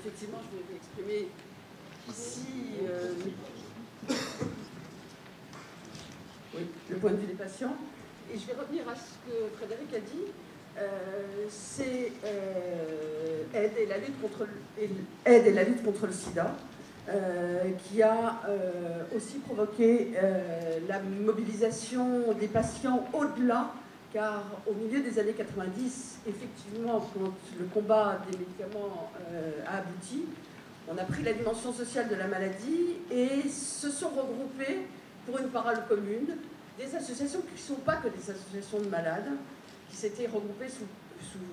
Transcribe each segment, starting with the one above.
effectivement, je vais exprimer ici le point de vue des patients. Et je vais revenir à ce que Frédéric a dit. C'est aide et la lutte contre le sida qui a aussi provoqué la mobilisation des patients au-delà, car au milieu des années 90, effectivement, quand le combat des médicaments a abouti, on a pris la dimension sociale de la maladie et se sont regroupés pour une parole commune des associations qui ne sont pas que des associations de malades, qui s'étaient regroupées sous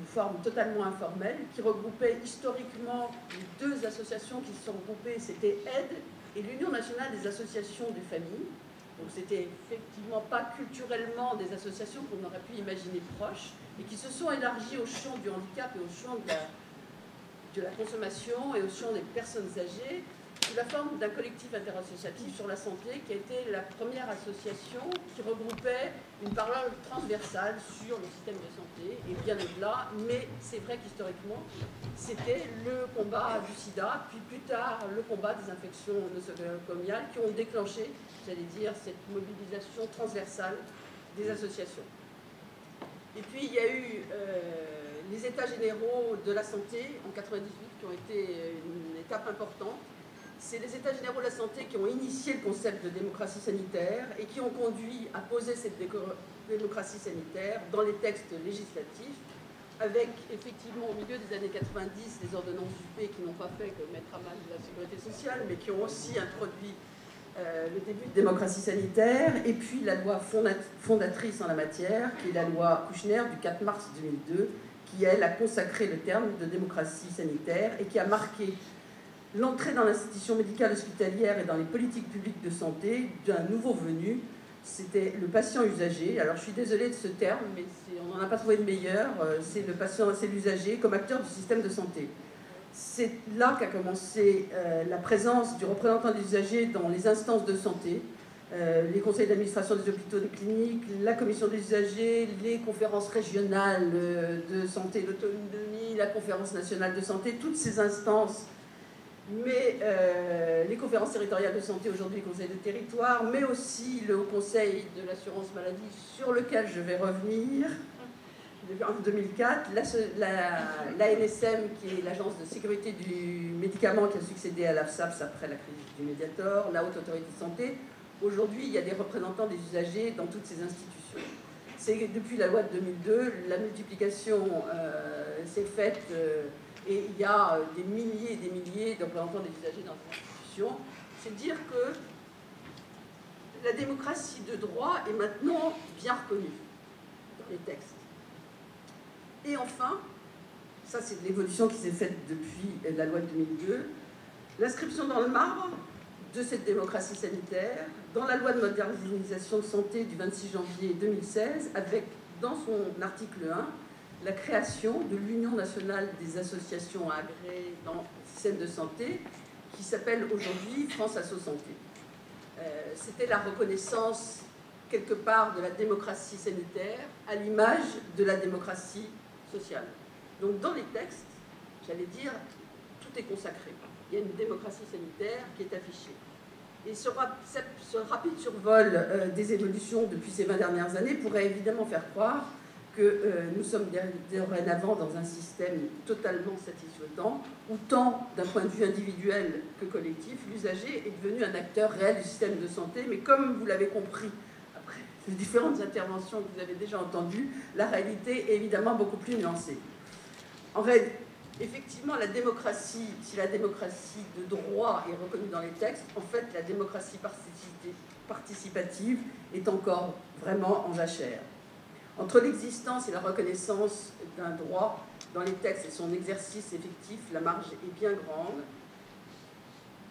forme totalement informelle, qui regroupaient historiquement les deux associations qui se sont regroupées, c'était AIDE et l'Union nationale des associations des familles. Donc c'était effectivement pas culturellement des associations qu'on aurait pu imaginer proches, et qui se sont élargies au champ du handicap et au champ de la consommation et au champ des personnes âgées, sous la forme d'un collectif interassociatif sur la santé qui a été la première association qui regroupait une parole transversale sur le système de santé et bien au-delà, mais c'est vrai qu'historiquement c'était le combat du sida, puis plus tard le combat des infections nosocomiales qui ont déclenché, j'allais dire, cette mobilisation transversale des associations. Et puis il y a eu les états généraux de la santé en 1998 qui ont été une étape importante. C'est les états généraux de la santé qui ont initié le concept de démocratie sanitaire et qui ont conduit à poser cette démocratie sanitaire dans les textes législatifs, avec effectivement au milieu des années 90 les ordonnances Juppé qui n'ont pas fait que mettre à mal la sécurité sociale, mais qui ont aussi introduit le début de démocratie sanitaire, et puis la loi fondatrice en la matière, qui est la loi Kouchner du 4 mars 2002, qui, elle, a consacré le terme de démocratie sanitaire et qui a marqué l'entrée dans l'institution médicale hospitalière et dans les politiques publiques de santé d'un nouveau venu, c'était le patient usager. Alors je suis désolée de ce terme, mais on n'en a pas trouvé de meilleur. C'est le patient, c'est l'usager comme acteur du système de santé. C'est là qu'a commencé la présence du représentant des usagers dans les instances de santé, les conseils d'administration des hôpitaux et des cliniques, la commission des usagers, les conférences régionales de santé et d'autonomie, la conférence nationale de santé, toutes ces instances, mais les conférences territoriales de santé, aujourd'hui les conseils de territoire, mais aussi le Haut Conseil de l'assurance maladie, sur lequel je vais revenir, en 2004, l'ANSM, qui est l'agence de sécurité du médicament qui a succédé à l'AFSAPS après la crise du Mediator, la Haute Autorité de Santé. Aujourd'hui, il y a des représentants des usagers dans toutes ces institutions. C'est depuis la loi de 2002, la multiplication s'est faite et il y a des milliers et des milliers de représentants des usagers dans ces institutions. C'est dire que la démocratie de droit est maintenant bien reconnue dans les textes. Et enfin, ça c'est l'évolution qui s'est faite depuis la loi de 2002, l'inscription dans le marbre de cette démocratie sanitaire dans la loi de modernisation de santé du 26 janvier 2016, avec dans son article 1 la création de l'Union nationale des associations agréées dans le système de santé, qui s'appelle aujourd'hui France Asso Santé. C'était la reconnaissance quelque part de la démocratie sanitaire à l'image de la démocratie sociale. Donc dans les textes, j'allais dire, tout est consacré. Il y a une démocratie sanitaire qui est affichée. Et ce rapide survol des évolutions depuis ces 20 dernières années pourrait évidemment faire croire que nous sommes dorénavant dans un système totalement satisfaisant, où tant d'un point de vue individuel que collectif, l'usager est devenu un acteur réel du système de santé. Mais comme vous l'avez compris, après les différentes interventions que vous avez déjà entendues, la réalité est évidemment beaucoup plus nuancée. En réalité, effectivement, la démocratie, si la démocratie de droit est reconnue dans les textes, en fait, la démocratie participative est encore vraiment en jachère. Entre l'existence et la reconnaissance d'un droit dans les textes et son exercice effectif, la marge est bien grande.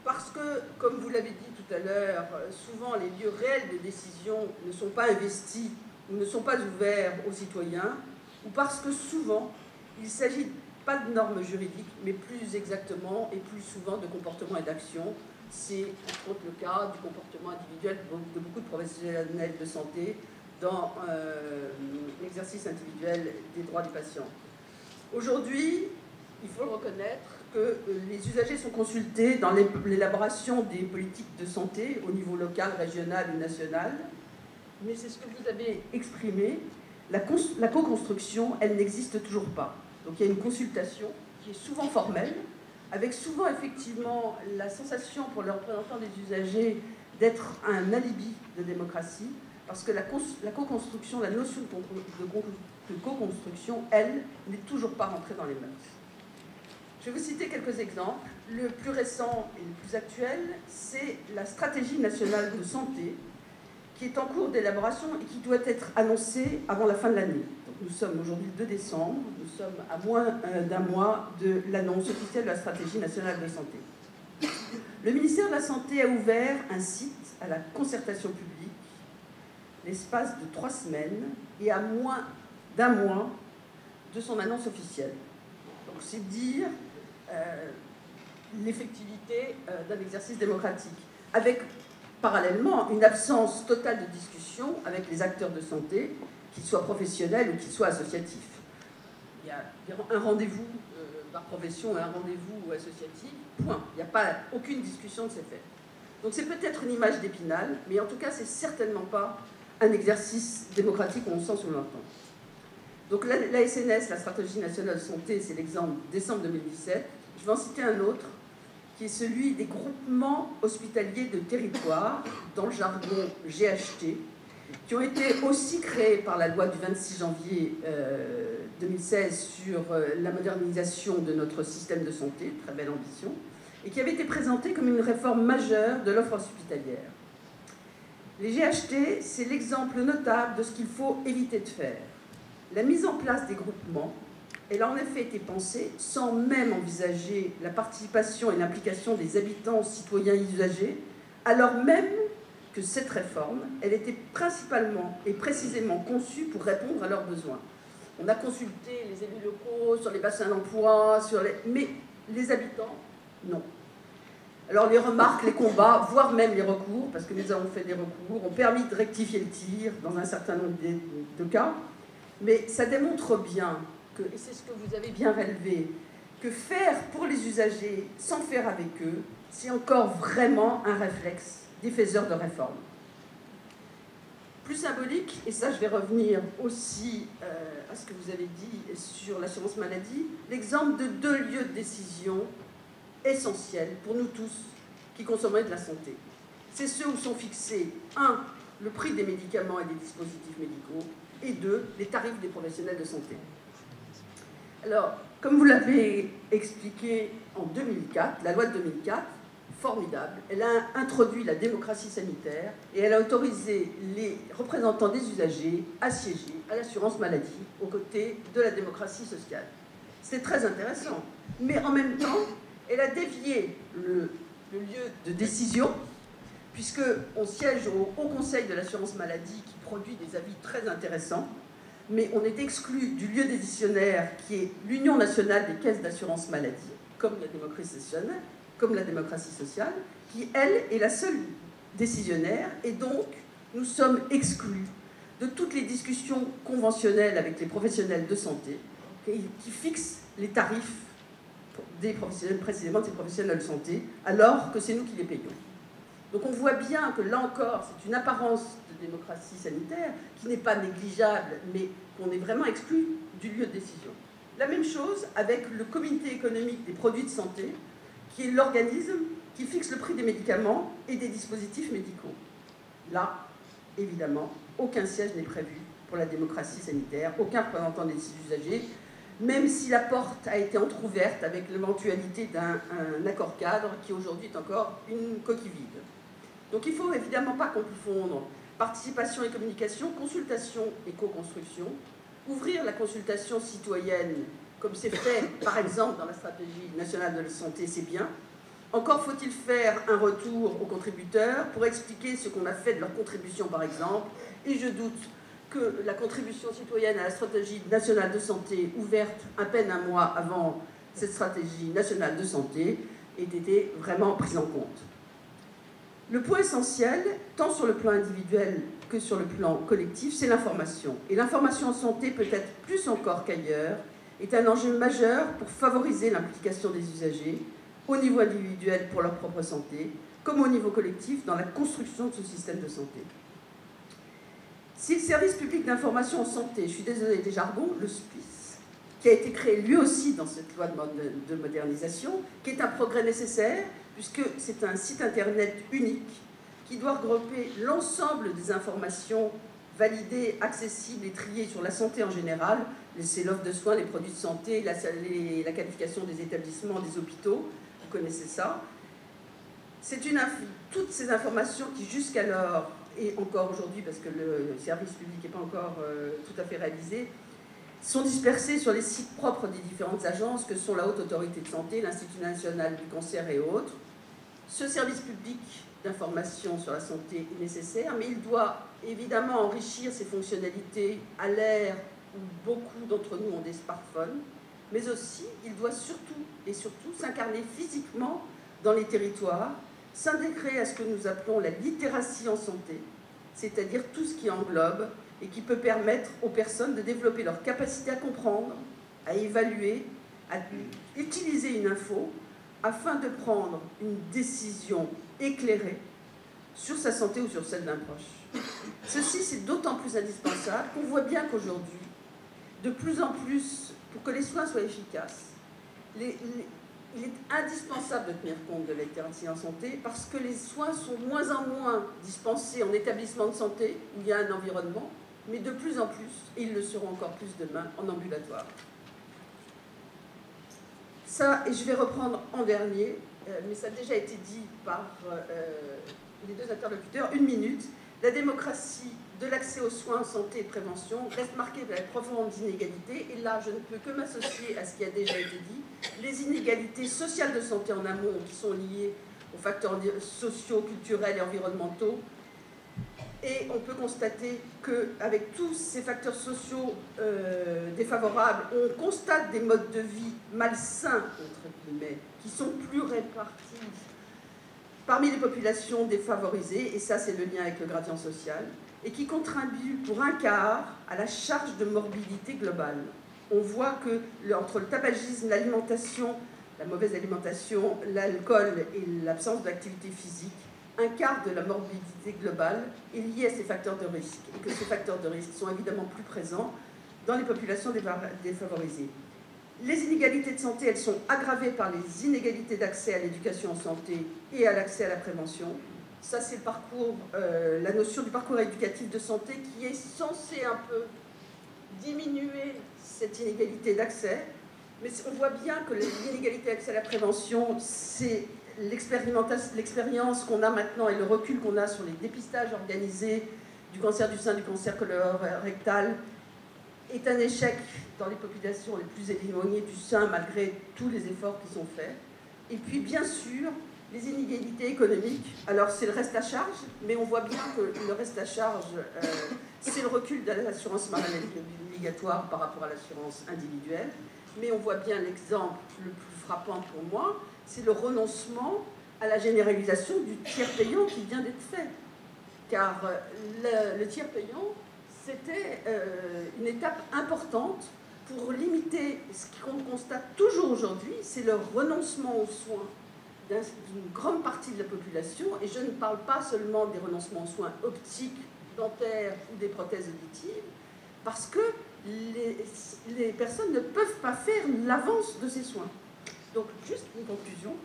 Parce que, comme vous l'avez dit tout à l'heure, souvent les lieux réels de décision ne sont pas investis ou ne sont pas ouverts aux citoyens, ou parce que souvent, il s'agit pas de normes juridiques, mais plus exactement et plus souvent de comportements et d'actions. C'est entre autres le cas du comportement individuel de beaucoup de professionnels de santé dans l'exercice individuel des droits des patients. Aujourd'hui, il faut le reconnaître, que les usagers sont consultés dans l'élaboration des politiques de santé au niveau local, régional ou national. Mais c'est ce que vous avez exprimé. La co-construction, elle n'existe toujours pas. Donc il y a une consultation qui est souvent formelle, avec souvent effectivement la sensation pour les représentants des usagers d'être un alibi de démocratie, parce que la co-construction, la notion de co-construction, elle, n'est toujours pas rentrée dans les mœurs. Je vais vous citer quelques exemples. Le plus récent et le plus actuel, c'est la stratégie nationale de santé, qui est en cours d'élaboration et qui doit être annoncée avant la fin de l'année. Nous sommes aujourd'hui le 2 décembre, nous sommes à moins d'un mois de l'annonce officielle de la stratégie nationale de santé. Le ministère de la Santé a ouvert un site à la concertation publique l'espace de 3 semaines et à moins d'un mois de son annonce officielle. Donc c'est dire l'effectivité d'un exercice démocratique, avec parallèlement une absence totale de discussion avec les acteurs de santé, qu'ils soient professionnels ou qu'ils soient associatifs. Il y a un rendez-vous par profession et un rendez-vous associatif, point. Il n'y a pas aucune discussion de ces faits. Donc c'est peut-être une image d'Épinal, mais en tout cas, c'est certainement pas un exercice démocratique au sens où on l'entend. Donc la SNS, la Stratégie nationale de santé, c'est l'exemple décembre 2017. Je vais en citer un autre, qui est celui des groupements hospitaliers de territoire, dans le jargon GHT, qui ont été aussi créés par la loi du 26 janvier 2016 sur la modernisation de notre système de santé, très belle ambition, et qui avait été présentés comme une réforme majeure de l'offre hospitalière. Les GHT, c'est l'exemple notable de ce qu'il faut éviter de faire. La mise en place des groupements, elle a en effet été pensée sans même envisager la participation et l'implication des habitants, citoyens et usagers, alors même que cette réforme, elle était principalement et précisément conçue pour répondre à leurs besoins. On a consulté les élus locaux sur les bassins d'emploi, mais les habitants, non. Alors les remarques, les combats, voire même les recours, parce que nous avons fait des recours, ont permis de rectifier le tir dans un certain nombre de cas, mais ça démontre bien que, et c'est ce que vous avez bien relevé, que faire pour les usagers sans faire avec eux, c'est encore vraiment un réflexe des faiseurs de réforme. Plus symbolique, et ça je vais revenir aussi à ce que vous avez dit sur l'assurance maladie, l'exemple de 2 lieux de décision essentiels pour nous tous qui consommons de la santé. C'est ceux où sont fixés, 1, le prix des médicaments et des dispositifs médicaux, et 2, les tarifs des professionnels de santé. Alors, comme vous l'avez expliqué en 2004, la loi de 2004, formidable, elle a introduit la démocratie sanitaire et elle a autorisé les représentants des usagers à siéger à l'assurance maladie aux côtés de la démocratie sociale. C'est très intéressant, mais en même temps, elle a dévié le lieu de décision, puisqu'on siège au Haut Conseil de l'assurance maladie qui produit des avis très intéressants, mais on est exclu du lieu décisionnaire qui est l'Union nationale des caisses d'assurance maladie, comme la démocratie sociale, qui, elle, est la seule décisionnaire, et donc nous sommes exclus de toutes les discussions conventionnelles avec les professionnels de santé qui fixent les tarifs des professionnels, précisément de ces professionnels de santé, alors que c'est nous qui les payons. Donc on voit bien que là encore, c'est une apparence de démocratie sanitaire qui n'est pas négligeable, mais qu'on est vraiment exclu du lieu de décision. La même chose avec le Comité économique des produits de santé, qui est l'organisme qui fixe le prix des médicaments et des dispositifs médicaux. Là, évidemment, aucun siège n'est prévu pour la démocratie sanitaire, aucun représentant des usagers, même si la porte a été entrouverte avec l'éventualité d'un accord cadre qui aujourd'hui est encore une coquille vide. Donc il ne faut évidemment pas confondre participation et communication, consultation et co-construction, ouvrir la consultation citoyenne, comme c'est fait par exemple dans la stratégie nationale de la santé, c'est bien. Encore faut-il faire un retour aux contributeurs pour expliquer ce qu'on a fait de leur contribution par exemple, et je doute que la contribution citoyenne à la stratégie nationale de santé, ouverte à peine un mois avant cette stratégie nationale de santé, ait été vraiment prise en compte. Le point essentiel, tant sur le plan individuel que que sur le plan collectif, c'est l'information. Et l'information en santé, peut-être plus encore qu'ailleurs, est un enjeu majeur pour favoriser l'implication des usagers au niveau individuel pour leur propre santé, comme au niveau collectif dans la construction de ce système de santé. Si le service public d'information en santé, je suis désolée des jargons, le SPIS, qui a été créé lui aussi dans cette loi de modernisation, qui est un progrès nécessaire, puisque c'est un site internet unique qui doit regrouper l'ensemble des informations validées, accessibles et triées sur la santé en général. C'est l'offre de soins, les produits de santé, la qualification des établissements, des hôpitaux, vous connaissez ça. C'est toutes ces informations qui jusqu'alors, et encore aujourd'hui parce que le service public n'est pas encore tout à fait réalisé, sont dispersées sur les sites propres des différentes agences que sont la Haute Autorité de Santé, l'Institut National du Cancer et autres. Ce service public d'information sur la santé est nécessaire, mais il doit évidemment enrichir ses fonctionnalités à l'ère où beaucoup d'entre nous ont des smartphones, mais aussi il doit surtout s'incarner physiquement dans les territoires, s'intégrer à ce que nous appelons la littératie en santé, c'est-à-dire tout ce qui englobe et qui peut permettre aux personnes de développer leur capacité à comprendre, à évaluer, à utiliser une info afin de prendre une décision éclairée sur sa santé ou sur celle d'un proche. Ceci, c'est d'autant plus indispensable qu'on voit bien qu'aujourd'hui, de plus en plus, pour que les soins soient efficaces, il est indispensable de tenir compte de la littératie en santé parce que les soins sont de moins en moins dispensés en établissement de santé où il y a un environnement, mais de plus en plus, et ils le seront encore plus demain, en ambulatoire. Ça, et je vais reprendre en dernier, mais ça a déjà été dit par les deux interlocuteurs, 1 minute. La démocratie de l'accès aux soins, santé et prévention reste marquée par les profondes inégalités. Et là, je ne peux que m'associer à ce qui a déjà été dit. Les inégalités sociales de santé en amont qui sont liées aux facteurs sociaux, culturels et environnementaux. Et on peut constater qu'avec tous ces facteurs sociaux défavorables, on constate des modes de vie malsains, entre guillemets, qui sont plus répartis parmi les populations défavorisées, et ça c'est le lien avec le gradient social, et qui contribuent pour un quart à la charge de morbidité globale. On voit que entre le tabagisme, l'alimentation, la mauvaise alimentation, l'alcool et l'absence d'activité physique, un quart de la morbidité globale est lié à ces facteurs de risque, et que ces facteurs de risque sont évidemment plus présents dans les populations défavorisées. Les inégalités de santé, elles sont aggravées par les inégalités d'accès à l'éducation en santé et à l'accès à la prévention. Ça, c'est le parcours, la notion du parcours éducatif de santé qui est censé un peu diminuer cette inégalité d'accès. Mais on voit bien que l'inégalité d'accès à la prévention, c'est l'expérience qu'on a maintenant et le recul qu'on a sur les dépistages organisés du cancer du sein, du cancer colorectal, est un échec dans les populations les plus éloignées du sein, malgré tous les efforts qui sont faits. Et puis, bien sûr, les inégalités économiques. Alors, c'est le reste à charge, mais on voit bien que le reste à charge, c'est le recul de l'assurance maladie obligatoire par rapport à l'assurance individuelle. Mais on voit bien l'exemple le plus frappant pour moi, c'est le renoncement à la généralisation du tiers payant qui vient d'être fait. Car le tiers payant, c'était une étape importante pour limiter ce qu'on constate toujours aujourd'hui, c'est le renoncement aux soins d'une grande partie de la population, et je ne parle pas seulement des renoncements aux soins optiques, dentaires ou des prothèses auditives, parce que les personnes ne peuvent pas faire l'avance de ces soins. Donc, juste une conclusion,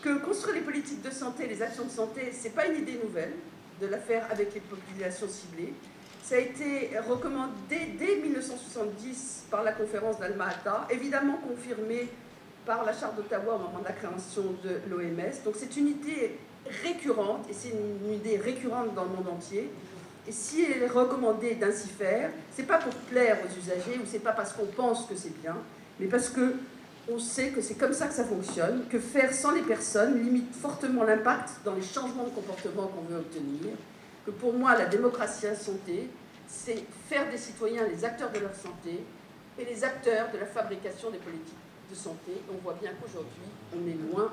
que construire les politiques de santé, les actions de santé, ce n'est pas une idée nouvelle de la faire avec les populations ciblées. Ça a été recommandé dès 1970 par la conférence d'Alma-Ata, évidemment confirmé par la Charte d'Ottawa au moment de la création de l'OMS. Donc c'est une idée récurrente, et c'est une idée récurrente dans le monde entier. Et si elle est recommandée d'ainsi faire, ce n'est pas pour plaire aux usagers, ou ce n'est pas parce qu'on pense que c'est bien, mais parce qu'on sait que c'est comme ça que ça fonctionne, que faire sans les personnes limite fortement l'impact dans les changements de comportement qu'on veut obtenir, que pour moi, la démocratie en santé, c'est faire des citoyens les acteurs de leur santé et les acteurs de la fabrication des politiques de santé. On voit bien qu'aujourd'hui, on est loin